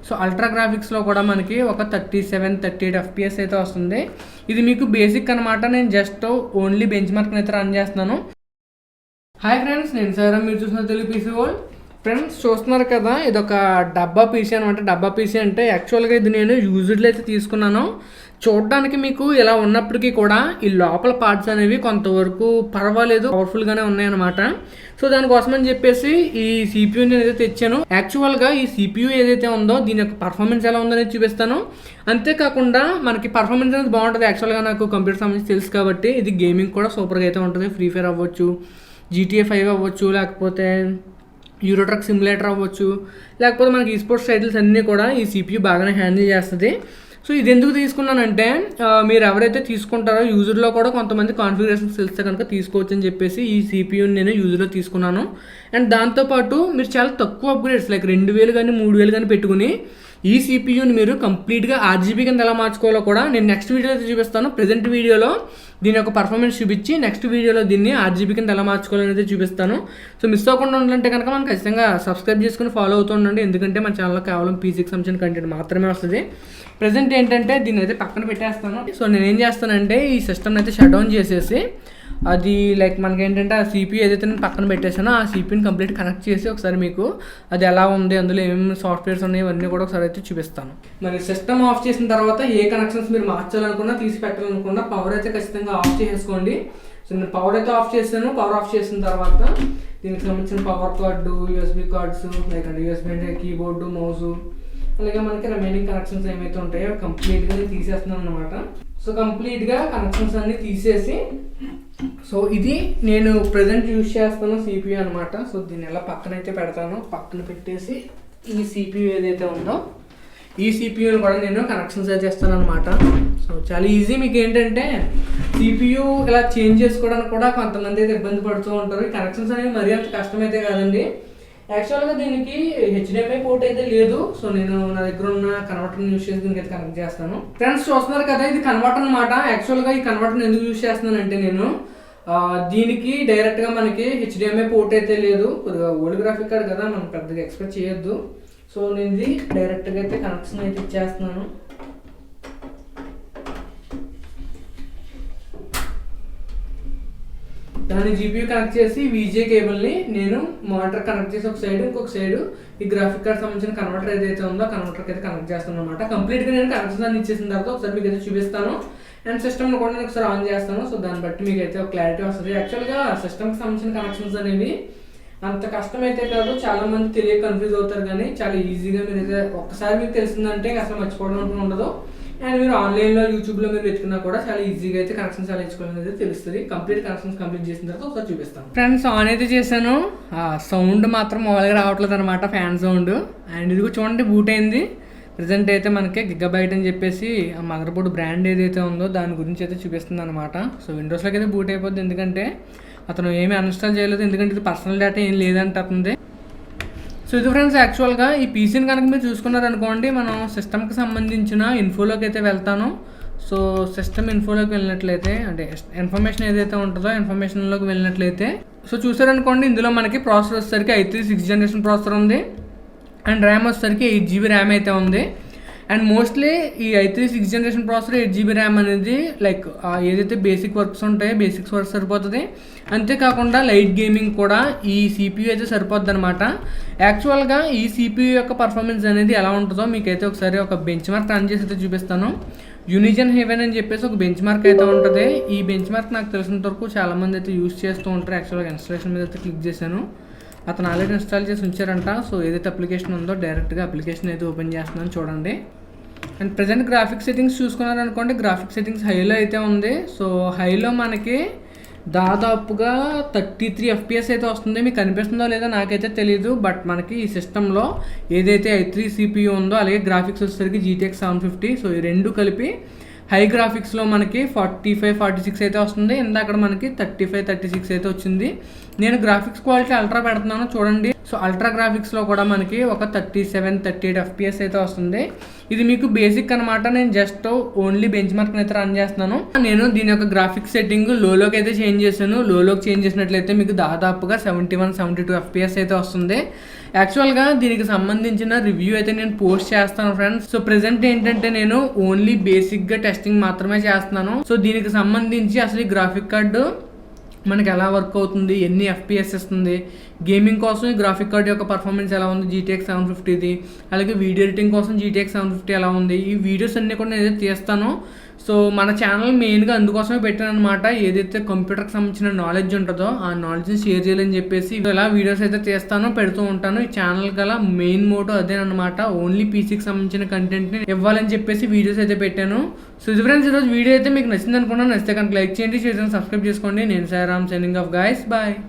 So ultra గ్రాఫిక్స్లో కూడా మనకి ఒక 37-38 FPS అయితే వస్తుంది. ఇది మీకు బేసిక్ అనమాట. నేను జస్ట్ ఓన్లీ బెంచ్ మార్క్ని అయితే రన్ చేస్తున్నాను. హాయ్ ఫ్రెండ్స్, నేను సార్, మీరు చూసిన తెలుగు పీసీ వరల్డ్. ఫ్రెండ్స్ చూస్తున్నారు కదా, ఇది ఒక డబ్బా పీసీ అనమాట. డబ్బా పీసీ అంటే యాక్చువల్గా ఇది నేను యూజ్డ్లో అయితే తీసుకున్నాను. చూడడానికి మీకు ఇలా ఉన్నప్పటికీ కూడా ఈ లోపల పార్ట్స్ అనేవి కొంతవరకు పర్వాలేదు, పవర్ఫుల్గానే ఉన్నాయన్నమాట. సో దానికోసం అని చెప్పేసి ఈ సిపియూని ఏదైతే తెచ్చాను. యాక్చువల్గా ఈ సిపియూ ఏదైతే ఉందో దీని యొక్క పర్ఫార్మెన్స్ ఎలా ఉందనేది చూపిస్తాను. అంతేకాకుండా మనకి పర్ఫార్మెన్స్ అనేది బాగుంటుంది. యాక్చువల్గా నాకు కంప్యూటర్ సంబంధించి తెలుసు కాబట్టి ఇది గేమింగ్ కూడా సూపర్గా అయితే ఉంటుంది. ఫ్రీ ఫైర్ అవ్వచ్చు, GTA 5 అవ్వచ్చు, లేకపోతే యూరో ట్రక్ సిమ్యులేటర్ అవ్వచ్చు, లేకపోతే మనకి ఈ స్పోర్ట్స్ టైటిల్స్ అన్నీ కూడా ఈ సిపియూ బాగానే హ్యాండిల్ చేస్తుంది. సో ఇది ఎందుకు తీసుకున్నానంటే మీరు ఎవరైతే తీసుకుంటారో యూజర్లో కూడా కొంతమంది కాన్ఫిగరేషన్స్ తెలిస్తే కనుక తీసుకోవచ్చు అని చెప్పేసి ఈ సిపియూని నేను యూజర్లో తీసుకున్నాను. అండ్ దాంతోపాటు మీరు చాలా తక్కువ అప్గ్రేడ్స్ లైక్ 2000 కానీ 3000 కానీ పెట్టుకుని ఈ సిపియూని మీరు కంప్లీట్గా RGB కింద ఎలా మార్చుకోవాలో కూడా నేను నెక్స్ట్ వీడియోలో అయితే చూపిస్తాను. ప్రజెంట్ వీడియోలో దీని యొక్క పర్ఫార్మెన్స్ చూపించి నెక్స్ట్ వీడియోలో దీన్ని RGB కింద ఎలా మార్చుకోవాలనేది చూపిస్తాను. సో మిస్ అవ్వకుండా ఉండాలంటే కనుక మనం ఖచ్చితంగా సబ్స్క్రైబ్ చేసుకుని ఫాలో అవుతూ ఉండండి. ఎందుకంటే మన ఛానల్లో కేవలం పీసీకి సంబంధించిన కంటెంట్ మాత్రమే వస్తుంది. ప్రజెంట్ ఏంటంటే దీన్ని అయితే పక్కన పెట్టేస్తాను. సో నేను ఏం చేస్తానంటే ఈ సిస్టమ్ని అయితే షట్ డౌన్ చేసేసి అది లైక్ మనకి ఏంటంటే ఆ సిపియూ ఏదైతే నేను పక్కన పెట్టేసానో ఆ సిపియూని కంప్లీట్ కనెక్ట్ చేసి ఒకసారి మీకు అది ఎలా ఉంది, అందులో ఏమేమి సాఫ్ట్వేర్స్ ఉన్నాయి ఇవన్నీ కూడా ఒకసారి అయితే చూపిస్తాను. మరి సిస్టమ్ ఆఫ్ చేసిన తర్వాత ఏ కనెక్షన్స్ మీరు మార్చాలనుకున్నా, తీసి పెట్టాలనుకున్నా పవర్ అయితే ఖచ్చితంగా ఆఫ్ చేసేసుకోండి. సో నేను పవర్ అయితే ఆఫ్ చేశాను. పవర్ ఆఫ్ చేసిన తర్వాత దీనికి సంబంధించిన power card, USB cards like అంటే USB అంటే కీబోర్డు, మౌసు, అలాగే మనకి రిమైనింగ్ కనెక్షన్స్ ఏమైతే ఉంటాయో కంప్లీట్గా నేను తీసేస్తున్నాను అనమాట. సో కంప్లీట్గా కనెక్షన్స్ అన్నీ తీసేసి సో ఇది నేను ప్రజెంట్ యూజ్ చేస్తున్న సిపియూ అనమాట. సో దీన్ని ఎలా పక్కన అయితే పెడతాను. పక్కన పెట్టేసి ఈ సిపియూ ఏదైతే ఉందో ఈ సిపియూని కూడా నేను కనెక్షన్స్ అయితే చేస్తాను అనమాట. సో చాలా ఈజీ. మీకు ఏంటంటే సిపియూ ఇలా చేంజ్ చేసుకోవడానికి కూడా కొంతమంది అయితే ఇబ్బంది పడుతూ ఉంటారు. ఈ కనెక్షన్స్ అనేవి మరీ అంత కష్టమైతే కాదండి. యాక్చువల్గా దీనికి HDMI పోర్ట్ అయితే లేదు. సో నేను నా దగ్గర ఉన్న కన్వర్టర్ని యూజ్ చేసి దీనికి అయితే కనెక్ట్ చేస్తాను. ఫ్రెండ్స్ చూస్తున్నారు కదా, ఇది కన్వర్టర్ అనమాట. యాక్చువల్గా ఈ కన్వర్టర్ని ఎందుకు యూజ్ చేస్తున్నానంటే నేను దీనికి డైరెక్ట్గా మనకి HDMI పోర్ట్ అయితే లేదు. కొద్దిగా ఓల్డ్ గ్రాఫిక్ కార్డ్ కదా, మనం పెద్దగా ఎక్స్పెక్ట్ చేయొద్దు. సో నేను ఇది డైరెక్ట్గా అయితే కనెక్షన్ అయితే ఇచ్చేస్తున్నాను. దాన్ని GPU కనెక్ట్ చేసి VGA కేబుల్ని నేను మానిటర్ కనెక్ట్ చేసి ఒక సైడ్, ఇంకొక సైడ్ ఈ గ్రాఫిక్ కార్డ్ సంబంధించిన కన్వర్టర్ ఏదైతే ఉందో కన్వర్టర్కి అయితే కనెక్ట్ చేస్తాను అనమాట. కంప్లీట్గా నేను కనెక్షన్ అన్ని ఇచ్చేసిన తర్వాత ఒకసారి మీకు అయితే చూపిస్తాను. అండ్ సిస్టమ్ని కూడా నేను ఒకసారి ఆన్ చేస్తాను. సో దాన్ని బట్టి మీకు అయితే ఒక క్లారిటీ వస్తుంది. యాక్చువల్గా సిస్టమ్కి సంబంధించిన కనెక్షన్స్ అనేవి అంత కష్టమైతే కాదు. చాలా మంది తెలియక కన్ఫ్యూజ్ అవుతారు, కానీ చాలా ఈజీగా మీరు అయితే ఒక్కసారి మీకు తెలిసిందంటే అసలు మర్చిపోవడం ఉండదు. అండ్ మీరు ఆన్లైన్లో యూట్యూబ్లో మీరు వెతుకున్నా కూడా చాలా ఈజీగా అయితే కనెక్షన్స్ ఎలా ఇచ్చుకోవాలనేది తెలుస్తుంది. కంప్లీట్ కనెక్షన్స్ కంప్లీట్ చేసిన తర్వాత ఒకసారి చూపిస్తాను. ఫ్రెండ్స్ ఆన్ అయితే చేశాను. సౌండ్ మాత్రం మామూలుగా రావట్లేదు అనమాట, ఫ్యాన్ సౌండ్. అండ్ ఇది చూడండి బూట్ అయింది. ప్రజెంట్ అయితే మనకి గిగాబైట్ అని చెప్పేసి ఆ మదర్ బోర్డ్ బ్రాండ్ ఏదైతే ఉందో దాని గురించి అయితే చూపిస్తుంది అనమాట. సో విండోస్లోకి అయితే బూట్ అయిపోద్ది, ఎందుకంటే అతను ఏమీ అన్ఇన్స్టాల్ చేయలేదు, ఎందుకంటే ఇది పర్సనల్ డేటా ఏం లేదంటుంది. సో ఇది ఫ్రెండ్స్ యాక్చువల్గా ఈ పీసీని కనుక మీరు చూసుకున్నారనుకోండి, మనం సిస్టమ్కి సంబంధించిన ఇన్ఫోలోకి అయితే వెళ్తాను. సో సిస్టమ్ ఇన్ఫోలోకి వెళ్ళినట్లయితే అంటే ఇన్ఫర్మేషన్ ఏదైతే ఉంటుందో ఇన్ఫర్మేషన్లోకి వెళ్ళినట్లయితే సో చూసారనుకోండి, ఇందులో మనకి ప్రాసెసర్ వచ్చేసరికి i3 6th జనరేషన్ ప్రాసెసర్ ఉంది. అండ్ ర్యామ్ వచ్చేసరికి 8GB ర్యామ్ అయితే ఉంది. అండ్ మోస్ట్లీ ఈ i3 6th generation processor 8GB RAM అనేది లైక్ ఏదైతే బేసిక్ వర్క్స్ ఉంటాయో బేసిక్స్ వర్క్ సరిపోతుంది. అంతేకాకుండా లైట్ గేమింగ్ కూడా ఈ సిపియూ అయితే సరిపోద్ది అనమాట. యాక్చువల్గా ఈ సిపియూ యొక్క పర్ఫార్మెన్స్ అనేది ఎలా ఉంటుందో మీకైతే ఒకసారి ఒక బెంచ్ మార్క్ రన్ చేసి అయితే చూపిస్తాను. యూనిజన్ హెవెన్ అని చెప్పేసి ఒక బెంచ్ మార్క్ అయితే ఉంటుంది. ఈ బెంచ్ మార్క్ నాకు తెలిసినంత వరకు చాలామంది అయితే యూజ్ చేస్తూ ఉంటారు. యాక్చువల్గా ఇన్స్టాలేషన్ మీద అయితే క్లిక్ చేశాను, అతను ఆల్రెడీ ఇన్స్టాల్ చేసి ఉంచారంట. సో ఏదైతే అప్లికేషన్ ఉందో డైరెక్ట్గా అప్లికేషన్ అయితే ఓపెన్ చేస్తున్నాను చూడండి. అండ్ ప్రజెంట్ గ్రాఫిక్ సెట్టింగ్స్ చూసుకున్నారనుకోండి, గ్రాఫిక్ సెట్టింగ్స్ హైలో అయితే ఉంది. సో హైలో మనకి దాదాపుగా 33 FPS అయితే వస్తుంది. మీకు కనిపిస్తుందో లేదో నాకైతే తెలియదు, బట్ మనకి ఈ సిస్టంలో ఏదైతే i3 CPU ఉందో అలాగే గ్రాఫిక్స్ వచ్చేసరికి GTX 750. సో ఈ రెండు కలిపి హై గ్రాఫిక్స్లో మనకి 45-46 అయితే వస్తుంది. ఇందాక మనకి 35-36 అయితే వచ్చింది. నేను గ్రాఫిక్స్ క్వాలిటీ అల్ట్రా పెడుతున్నాను చూడండి. సో అల్ట్రా గ్రాఫిక్స్లో కూడా మనకి ఒక 37-38 FPS అయితే వస్తుంది. ఇది మీకు బేసిక్ అనమాట. నేను జస్ట్ ఓన్లీ బెంచ్ మార్క్ని అయితే రన్ చేస్తున్నాను. నేను దీని యొక్క గ్రాఫిక్స్ సెట్టింగ్ లోలోకి అయితే చేంజ్ చేశాను. లోలోకి చేంజ్ చేసినట్లయితే మీకు దాదాపుగా 71-72 FPS అయితే వస్తుంది. యాక్చువల్గా దీనికి సంబంధించిన రివ్యూ అయితే నేను పోస్ట్ చేస్తాను ఫ్రెండ్స్. సో ప్రెసెంట్ ఏంటంటే నేను ఓన్లీ బేసిక్గా టెస్టింగ్ మాత్రమే చేస్తున్నాను. సో దీనికి సంబంధించి అసలు ఈ గ్రాఫిక్ కార్డు మనకి ఎలా వర్క్ అవుతుంది, ఎన్ని FPS ఇస్తుంది, గేమింగ్ కోసం ఈ గ్రాఫిక్ కార్డ్ యొక్క పర్ఫార్మెన్స్ ఎలా ఉంది GTX 750ది, అలాగే వీడియో ఎడిటింగ్ కోసం GTX 750 ఎలా ఉంది, ఈ వీడియోస్ అన్నీ కూడా నేను ఏదైతే తీస్తానో సో మన ఛానల్ మెయిన్గా అందుకోసమే పెట్టాను అనమాట. ఏదైతే కంప్యూటర్కి సంబంధించిన నాలెడ్జ్ ఉంటుందో ఆ నాలెడ్జ్ని షేర్ చేయాలని చెప్పేసి ఇలా వీడియోస్ అయితే తీస్తానో పెడుతూ ఉంటాను. ఈ ఛానల్ గల మెయిన్ మోటో అదేనమాట, ఓన్లీ పీసీకి సంబంధించిన కంటెంట్ని ఇవ్వాలని చెప్పేసి వీడియోస్ అయితే పెట్టాను. సో ఇది ఫ్రెండ్స్ ఈరోజు వీడియో అయితే మీకు నచ్చింది అనుకున్నాను. నచ్చితే కనుక లైక్ చేయండి, షేర్ చేయండి, సబ్స్క్రైబ్ చేసుకోండి. నేను Sairam signing off guys, bye.